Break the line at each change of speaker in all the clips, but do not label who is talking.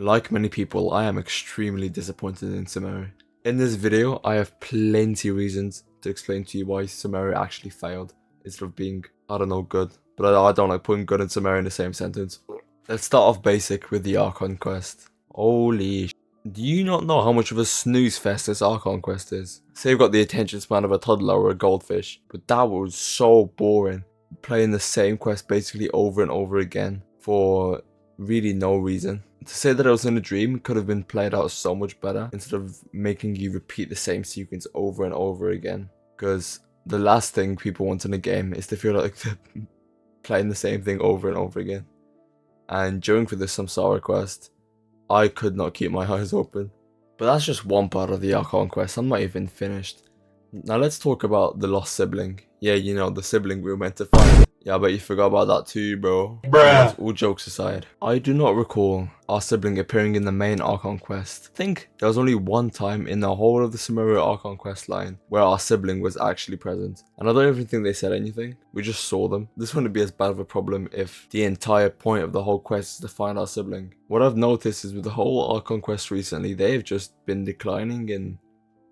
Like many people, I am extremely disappointed in Sumeru. In this video, I have plenty of reasons to explain to you why Sumeru actually failed, instead of being, I don't know, good. But I don't like putting good and Sumeru in the same sentence. Let's start off basic with the Archon quest. Holy sh*. Do you not know how much of a snooze fest this Archon quest is? Say you've got the attention span of a toddler or a goldfish, but that was so boring. Playing the same quest basically over and over again for really no reason. To say that it was in a dream could have been played out so much better instead of making you repeat the same sequence over and over again. Because the last thing people want in a game is to feel like they're playing the same thing over and over again. And during for this Samsara quest, I could not keep my eyes open. But that's just one part of the Archon quest. I'm not even finished. Now let's talk about the lost sibling. Yeah, you know, the sibling we were meant to find. Yeah, I bet you forgot about that too, bro. Anyways, all jokes aside, I do not recall our sibling appearing in the main Archon quest. I think there was only one time in the whole of the Sumeru Archon quest line where our sibling was actually present. And I don't even think they said anything. We just saw them. This wouldn't be as bad of a problem if the entire point of the whole quest is to find our sibling. What I've noticed is with the whole Archon quest recently, they've just been declining in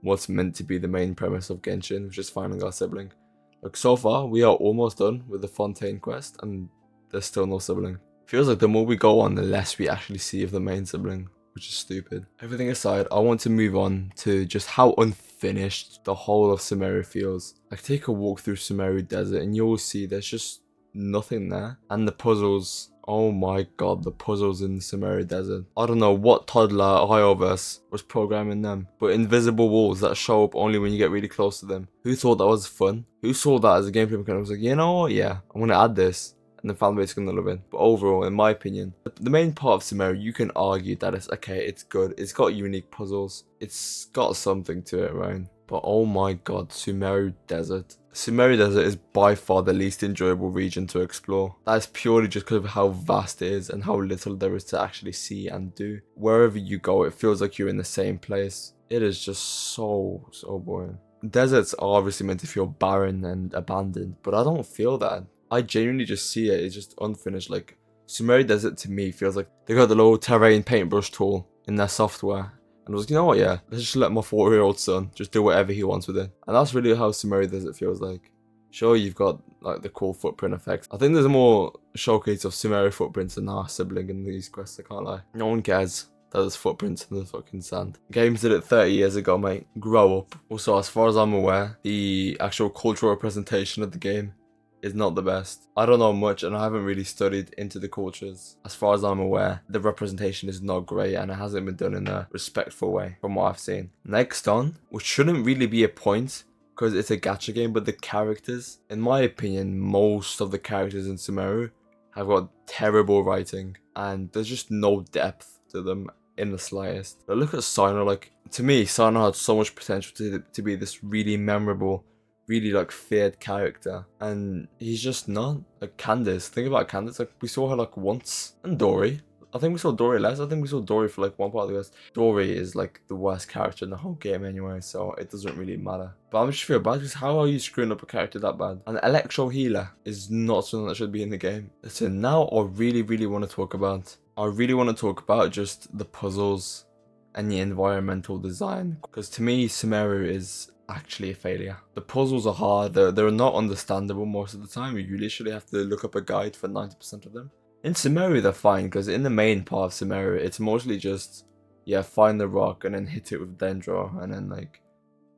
what's meant to be the main premise of Genshin, which is finding our sibling. Like, so far, we are almost done with the Fontaine quest, and there's still no sibling. Feels like the more we go on, the less we actually see of the main sibling, which is stupid. Everything aside, I want to move on to just how unfinished the whole of Sumeru feels. Like, take a walk through Sumeru Desert, and you'll see there's just nothing there. And the puzzles, oh my god, the puzzles in the Sumeru Desert. I don't know what toddler Ioverse was programming them, but invisible walls that show up only when you get really close to them. Who thought that was fun? Who saw that as a gameplay mechanic? Was like, you know what, yeah, I'm gonna add this, and the fan base is gonna love it. But overall, in my opinion, the main part of Sumeru, you can argue that it's okay, it's good, it's got unique puzzles, it's got something to it, right? But oh my god, Sumeru Desert. Sumeru Desert is by far the least enjoyable region to explore. That is purely just because of how vast it is and how little there is to actually see and do. Wherever you go, it feels like you're in the same place. It is just so boring. Deserts are obviously meant to feel barren and abandoned, but I don't feel that. I genuinely just see it, it's just unfinished. Like, Sumeru Desert to me feels like they got the little terrain paintbrush tool in their software. And I was like, you know what, yeah, let's just let my 4-year-old son just do whatever he wants with it. And that's really how Sumeru Desert feels like. Sure, you've got like the cool footprint effects. I think there's a more showcase of Sumeru footprints than our sibling in these quests, I can't lie. No one cares that there's footprints in the fucking sand. Games did it 30 years ago, mate. Grow up. Also, as far as I'm aware, the actual cultural representation of the game is not the best. I don't know much and I haven't really studied into the cultures. As far as I'm aware, the representation is not great and it hasn't been done in a respectful way from what I've seen. Next on, which shouldn't really be a point because it's a gacha game, but the characters, in my opinion, most of the characters in Sumeru have got terrible writing and there's just no depth to them in the slightest. But look at Sino, like, to me, Sino had so much potential to be this really memorable, really like feared character, and he's just not. Like Candace, think about Candace, like we saw her like once, and Dory. I think we saw Dory less. I think we saw Dory for like one part of the quest. Dory is like the worst character in the whole game anyway, so it doesn't really matter. But I'm just feel bad because how are you screwing up a character that bad? An Electro Healer is not something that should be in the game. So now I really want to talk about. I really want to talk about just the puzzles and the environmental design, because to me Sumeru is actually a failure. The puzzles are hard, they're not understandable most of the time. You literally have to look up a guide for 90% of them. In Sumeru they're fine, because in the main part of Sumeru it's mostly just, yeah, find the rock and then hit it with Dendro and then like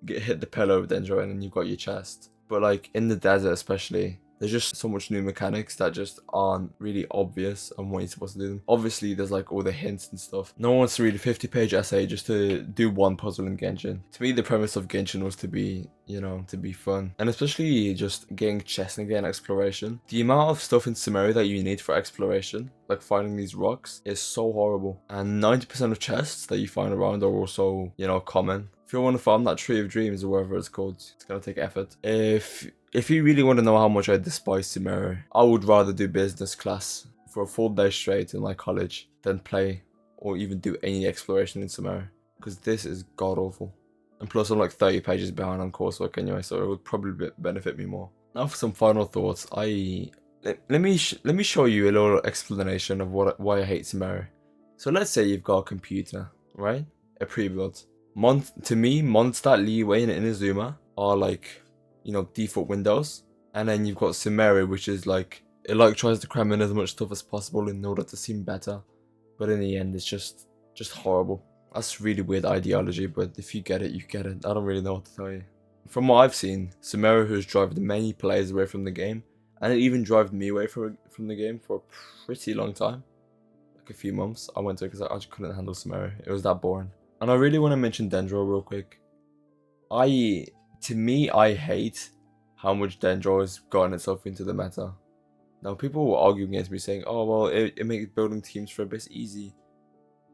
hit the pillar with Dendro and then you've got your chest. But like in the desert especially, there's just so much new mechanics that just aren't really obvious on what you're supposed to do. Obviously, there's like all the hints and stuff. No one wants to read a 50-page essay just to do one puzzle in Genshin. To me, the premise of Genshin was to be, you know, to be fun. And especially just getting chests and getting exploration. The amount of stuff in Sumeru that you need for exploration, like finding these rocks, is so horrible. And 90% of chests that you find around are also, you know, common. If you want to farm that Tree of Dreams or whatever it's called, it's gonna take effort. If you really want to know how much I despise Sumeru, I would rather do business class for a full day straight in like college than play or even do any exploration in Sumeru, because this is god awful. And plus I'm like 30 pages behind on coursework anyway, so it would probably benefit me more. Now for some final thoughts, let me show you a little explanation of why I hate Sumeru. So let's say you've got a computer, right? A pre-built. To me, Mondstadt, Leeway, and Inazuma are like, you know, default windows. And then you've got Sumeru, which is like, it like tries to cram in as much stuff as possible in order to seem better. But in the end, it's just horrible. That's really weird ideology, but if you get it, you get it. I don't really know what to tell you. From what I've seen, Sumeru has driven many players away from the game, and it even drove me away from the game for a pretty long time. Like a few months, I went to it because I just couldn't handle Sumeru. It was that boring. And I really want to mention Dendro real quick. To me, I hate how much Dendro has gotten itself into the meta. Now, people will argue against me saying, oh, well, it makes building teams for a bit easy.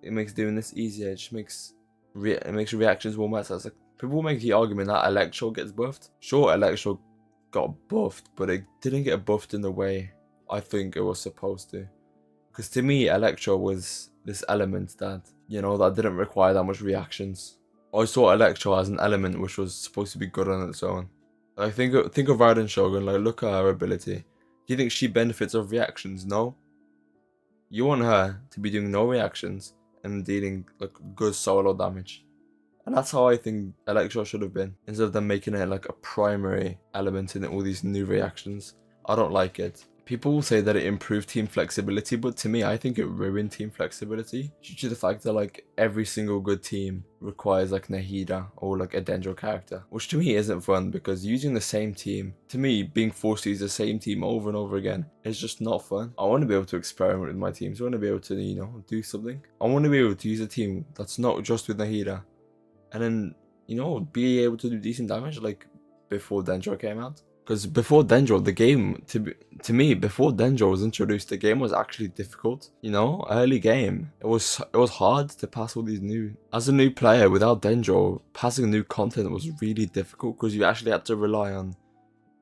It makes doing this easier. It just makes reactions more meta. It's like, people will make the argument that Electro gets buffed. Sure, Electro got buffed, but it didn't get buffed in the way I think it was supposed to. Because to me, Electro was this element that, you know, that didn't require that much reactions. I saw Electro as an element which was supposed to be good on its own. Like, think of Raiden Shogun, like, look at her ability. Do you think she benefits of reactions? No. You want her to be doing no reactions and dealing like good solo damage. And that's how I think Electro should have been. Instead of them making it like a primary element in all these new reactions. I don't like it. People will say that it improved team flexibility, but to me, I think it ruined team flexibility due to the fact that like every single good team requires like Nahida or like a Dendro character, which to me isn't fun because using the same team, to me, being forced to use the same team over and over again is just not fun. I want to be able to experiment with my teams. I want to be able to, you know, do something. I want to be able to use a team that's not just with Nahida, and then, you know, be able to do decent damage like before Dendro came out. Because before Dendro, the game, to me, before Dendro was introduced, the game was actually difficult. You know, early game, it was hard to pass all these new. As a new player, without Dendro, passing new content was really difficult because you actually had to rely on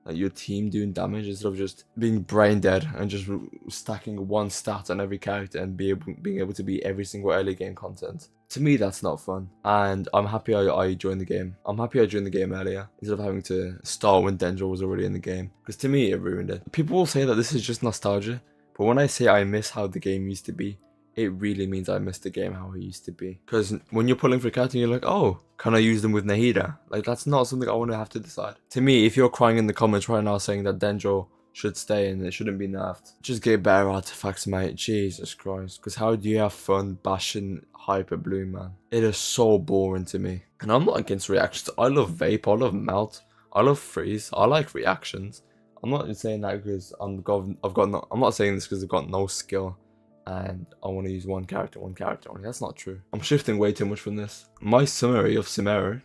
like your team doing damage instead of just being brain dead and just stacking one stat on every character and being able to beat every single early game content. To me, that's not fun, and I'm happy I joined the game. I'm happy I joined the game earlier instead of having to start when Dendro was already in the game, because to me it ruined it. People will say that this is just nostalgia, but when I say I miss how the game used to be, it really means I miss the game how it used to be. Because when you're pulling for a character, you're like, oh, can I use them with Nahida? Like, that's not something I want to have to decide. To me, if you're crying in the comments right now saying that Dendro should stay and it shouldn't be nerfed, just get better artifacts, mate. Jesus Christ. Because how do you have fun bashing Hyper Bloom, man? It is so boring to me. And I'm not against reactions. I love Vape, I love Melt, I love Freeze, I like reactions. I'm not saying that because I'm not saying this because I've got no skill and I want to use one character only. That's not true. I'm shifting way too much from this. My summary of Sumeru,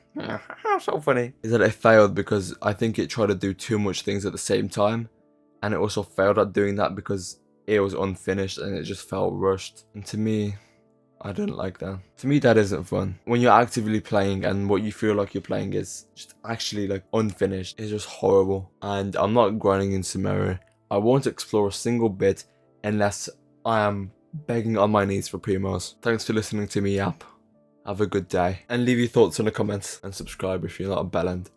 so funny, is that it failed because I think it tried to do too much things at the same time, and it also failed at doing that because it was unfinished and it just felt rushed. And to me, I didn't like that. To me, that isn't fun. When you're actively playing and what you feel like you're playing is just actually like unfinished, it's just horrible. And I'm not grinding in Sumeru. I won't explore a single bit unless I am begging on my knees for primos. Thanks for listening to me yap. Have a good day. And leave your thoughts in the comments and subscribe if you're not a bellend.